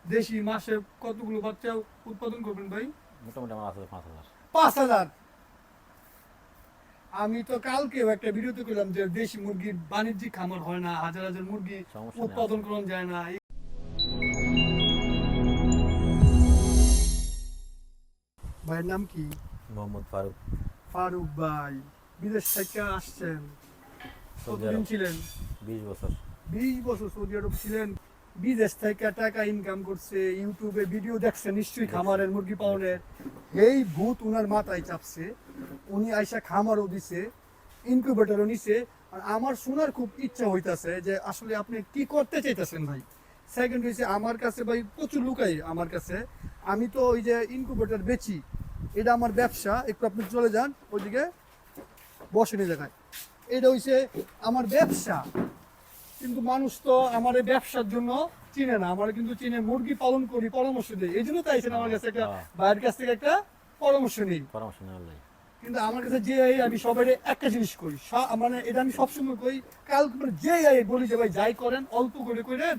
দেশি মাসে কতগুলো বাচ্চা উৎপাদন করবেন ভাই? মোটামুটি আমার আছে 5,000। 5,000। আমি তো কালকেও একটা ভিডিওতে করলাম যে দেশি মুরগির বাণিজ্যিক খামার হয় না, হাজার হাজার মুরগি সমস্যা নেই, উৎপাদন আছে। করা যায় না। ভাইয়ের নাম কি? মোহাম্মদ ফারুক। ফারুক ভাই, বিদেশ থেকে আসছেন, সৌদি কতদিন আরব ছিলেন? 20 বছর। 20 বছর সৌদি আরব ছিলেন। বিদেশ থেকে টাকা ইনকাম করছে, ইউটিউবে ভিডিও দেখছে নিশ্চয়ই খামারের মুরগি পালনের। এই ভূত উনার মাথায় চাপছে, উনি আইসা খামারও দিছে, ইনকিউবেটরও নিছে। আর আমার শোনার খুব ইচ্ছা হইতাছে যে আসলে আপনি কি করতে চাইতেছেন ভাই। সেকেন্ড হয়েছে আমার কাছে ভাই প্রচুর লুকাই আমার কাছে। আমি তো ওই যে ইনকিউবেটর বেচি, এটা আমার ব্যবসা। একটু আপনি চলে যান ওইদিকে, বসেনি জায়গায়। এটা হইছে আমার ব্যবসা, কিন্তু মানুষ তো আমার এই ব্যবসার জন্য চিনে না। আমার কিন্তু চিনে মুরগি পালন করি, পরামর্শ দেয়। এই জন্য তো আইসেন আমার কাছে, একটা ভাইয়ের কাছ থেকে একটা পরামর্শ নেই। পরামর্শ নেওয়ার লাগে। কিন্তু আমার কাছে যে আমি সবাই একটা জিনিস করি, মানে এটা আমি সবসময় করি। কাল মানে যে বলি যে ভাই যাই করেন অল্প করে করেন,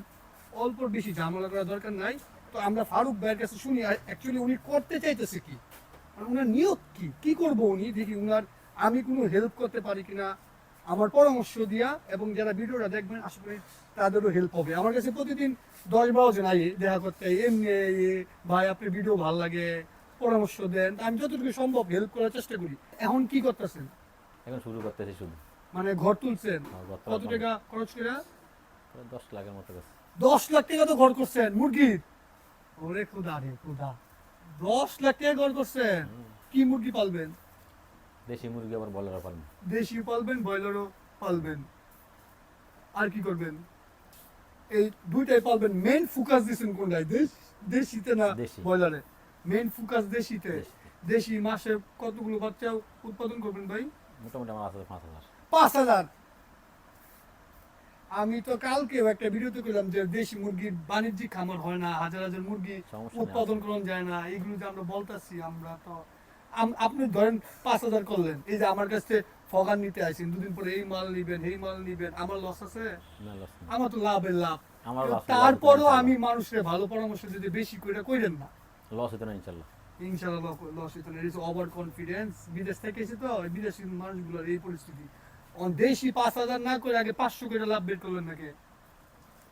অল্প বেশি ঝামেলা করার দরকার নাই। তো আমরা ফারুক ভাইয়ের কাছে শুনি অ্যাকচুয়ালি উনি করতে চাইতেছে কি, আর উনার নিয়ত কি, কি করবো উনি, দেখি উনার আমি কোনো হেল্প করতে পারি কিনা আমার পরামর্শ দিয়া। এবং যারা ভিডিওটা দেখবেন আশা করি তাদেরও হেল্প হবে। আমার কাছে প্রতিদিন 10-12 জন আই দেখা করতে, এমনি ভাই আপনি ভিডিও ভালো লাগে, পরামর্শ দেন। আমি যতটুকু সম্ভব হেল্প করার চেষ্টা করি। এখন কি করতেছেন? এখন শুরু করতেছি শুধু। মানে ঘর তুলছেন? ঘর তো কত টাকা খরচ করে? প্রায় 10 লাখের মতো গেছে। 10 লাখ টাকা তো ঘর করছেন মুরগির? ওরে খোদা রে খোদা, 10 লাখ টাকা ঘর করছেন। কি মুরগি পালবেন? দেশি মুরগি আবার বলার পালন। দেশি পালবেন, ব্রয়লারও পালবেন, আর কি করবেন? এই দুইটাই পালবেন। মেইন ফোকাস দিচ্ছেন কোনটায়? দেশিতে না দেশি। ব্রয়লারে? মেইন ফোকাস দেশিতে। দেশি। দেশি মাসে কতগুলো বাচ্চা উৎপাদন করবেন ভাই? মোটামুটি আমার আছে 5,000। 5,000। আমি তো কালকেও একটা ভিডিওতে করলাম যে দেশি মুরগির বাণিজ্যিক খামার হয় না, হাজার হাজার মুরগি সমস্যা নেই, উৎপাদন আছে। করা যায় না। এইগুলো যে আমরা বলতাছি, আমরা তো আপনি ধরেন 5,000 করলেন, এই যে আমার কাছে ফগান নিতে আসেন, দুদিন পরে এই মাল নিবেন, এই মাল নিবেন, আমার লস আছে? না, লস নেই। আমার তো লাভের লাভ। আমার লস নেই, তারপরও আমি মানুষের ভালো পরামর্শ যদি বেশি করে কইরেন না, লস হতো না ইনশাল্লাহ। ইনশাআল্লাহ লস হইতো না। এটা ওভার কনফিডেন্স। বিদেশ থেকে এসে তো বিদেশি মানুষগুলোর এই পরিস্থিতি। দেশি 5,000 না করে আগে 500 করে লাভ বের করলেন নাকি?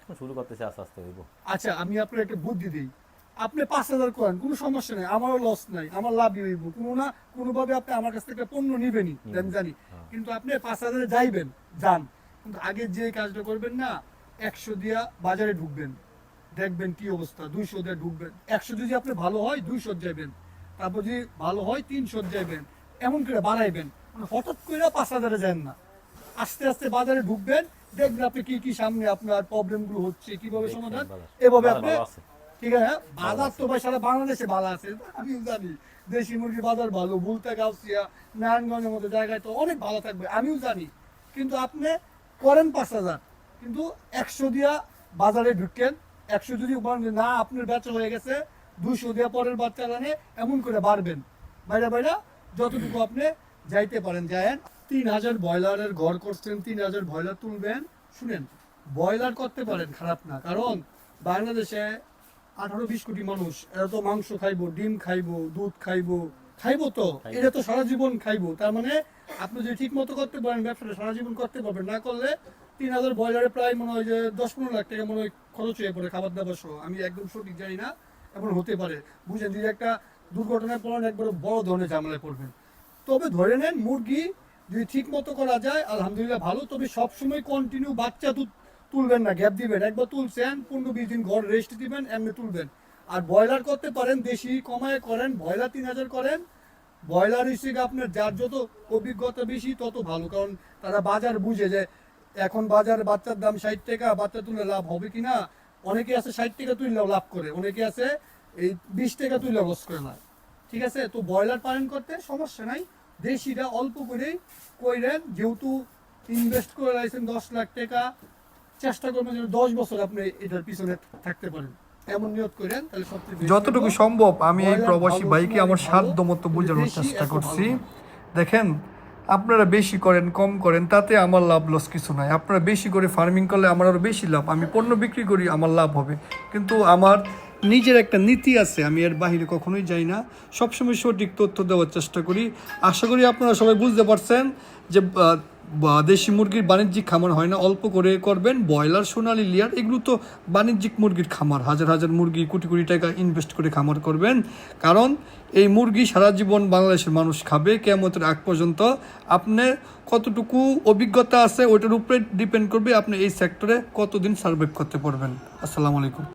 এখন শুরু করতেছি, আস্তে আস্তে হইব। আচ্ছা, আমি আপনার একটা বুদ্ধি দিই। আপনি 5,000 করেন, কোনো সমস্যা নেই, আমারও লস নাই, আমার লাভই হইব। কোনো না কোনোভাবে আপনি আমার কাছ থেকে পণ্য নিবেনই, আমি জানি। কিন্তু আপনি 5,000 যাইবেন, যান, কিন্তু আগে যে কাজটা করবেন না, 100 দিয়া বাজারে ঢুকবেন, দেখবেন কি অবস্থা। 200 দিয়ে ঢুকবেন, 100 যদি আপনি ভালো হয় 200 যাবেন, তারপর যদি ভালো হয় 300 যাবেন, এমন করে বাড়াইবেন। মানে হঠাৎ করে 5,000 যান না, আস্তে আস্তে বাজারে ঢুকবেন, দেখবেন আপনি কি কি সামনে আপনার প্রবলেম গুলো হচ্ছে, কিভাবে সমাধান, এভাবে আপনি। ঠিক আছে, বাজার তো ভাই সারা বাংলাদেশে ভালো আছে, আমি জানি। দেশি মুরগির বাজার ভালো, বুলতা গাউসিয়া, নারায়ণগঞ্জের মতো জায়গায় তো অনেক ভালো থাকবে, আমিও জানি। কিন্তু আপনি করেন 5,000, কিন্তু 100 দিয়া বাজারে ঢুকেন। 100 যদি বলেন না আপনার বেচা হয়ে গেছে, 200 দিয়া পরের বার চালানে, এমন করে বাড়বেন। বাইরে বাইরে যতটুকু আপনি যাইতে পারেন যায়েন। 3,000 ব্রয়লারের ঘর করছেন, 3,000 ব্রয়লার তুলবেন। শুনেন, ব্রয়লার করতে পারেন, খারাপ না। কারণ বাংলাদেশে 18-20 কোটি মানুষ, এরা তো মাংস খাইবো, ডিম খাইবো, দুধ খাইবো, খাইবো তো, এটা তো সারা জীবন খাইবো। তার মানে আপনি যদি ঠিক মতো করতে পারেন ব্যবসাটা, সারা জীবন করতে পারবেন। না করলে 3,000 ব্রয়লারে প্রায় মনে হয় যে 10-15 লাখ টাকা মনে হয় খরচ হয়ে পড়ে, খাবার দাবার সহ। আমি একদম সঠিক জানি না, এমন হতে পারে। বুঝেন, যদি একটা দুর্ঘটনায় পড়েন একবার বড় ধরনের ঝামেলায় পড়বেন। তবে ধরে নেন মুরগি যদি ঠিক মতো করা যায় আলহামদুলিল্লাহ ভালো। তবে সবসময় কন্টিনিউ বাচ্চা তুলবেন না, গ্যাপ দিবেন। একবার তুলছেন 15-20 দিন ঘর রেস্ট দিবেন, এমনি তুলবেন। আর ব্রয়লার করতে পারেন, দেশি কমায় করেন, ব্রয়লার 3,000 করেন। ব্রয়লার হিসেবে আপনার যার যত অভিজ্ঞতা বেশি তত ভালো, কারণ তারা বাজার বুঝে যে এখন বাজার বাচ্চার দাম 60 টাকা, বাচ্চা তুলে লাভ হবে কিনা। অনেকে আছে 60 টাকা তুললেও লাভ করে, অনেকে আছে এই 20 টাকা তুললেও লস করে না। ঠিক আছে, তো ব্রয়লার পালন করতে সমস্যা নাই, দেশিটা অল্প করেই কইরেন। যেহেতু ইনভেস্ট করে রাখছেন 10 লাখ টাকা, চেষ্টা করবেন যেন 10 বছর আপনি এটার পিছনে থাকতে পারেন, এমন নিয়ত করেন, তাহলে সবচেয়ে বেশি যতটুকু সম্ভব আমি এই ব্রয়লার প্রবাসী ভালো, ভাইকে আমার সোনালি সাধ্য ভালো, মতো বোঝানোর দেশি চেষ্টা এত করছি। ভালো না। দেখেন, আপনারা বেশি করেন কম করেন তাতে আমার লাভ লস কিছু নাই। আপনারা বেশি করে ফার্মিং করলে আমার আরও বেশি লাভ, আমি পণ্য বিক্রি করি আমার লাভ হবে। কিন্তু আমার নিজের একটা নীতি আছে, আমি এর বাইরে কখনোই যাই না, সবসময় সঠিক তথ্য দেওয়ার চেষ্টা করি। আশা করি আপনারা সবাই বুঝতে পারছেন যে দেশি মুরগির বাণিজ্যিক খামার হয় না, অল্প করে করবেন। ব্রয়লার, সোনালী, লেয়ার এগুলো তো বাণিজ্যিক মুরগির খামার, হাজার হাজার মুরগি, কোটি কোটি টাকা ইনভেস্ট করে খামার করবেন, কারণ এই মুরগি সারা জীবন বাংলাদেশের মানুষ খাবে কিয়ামতের আগ পর্যন্ত। আপনার কতটুকু অভিজ্ঞতা আছে ওইটার উপরে ডিপেন্ড করবে আপনি এই সেক্টরে কতদিন সার্ভাইভ করতে পারবেন। আসসালামু আলাইকুম।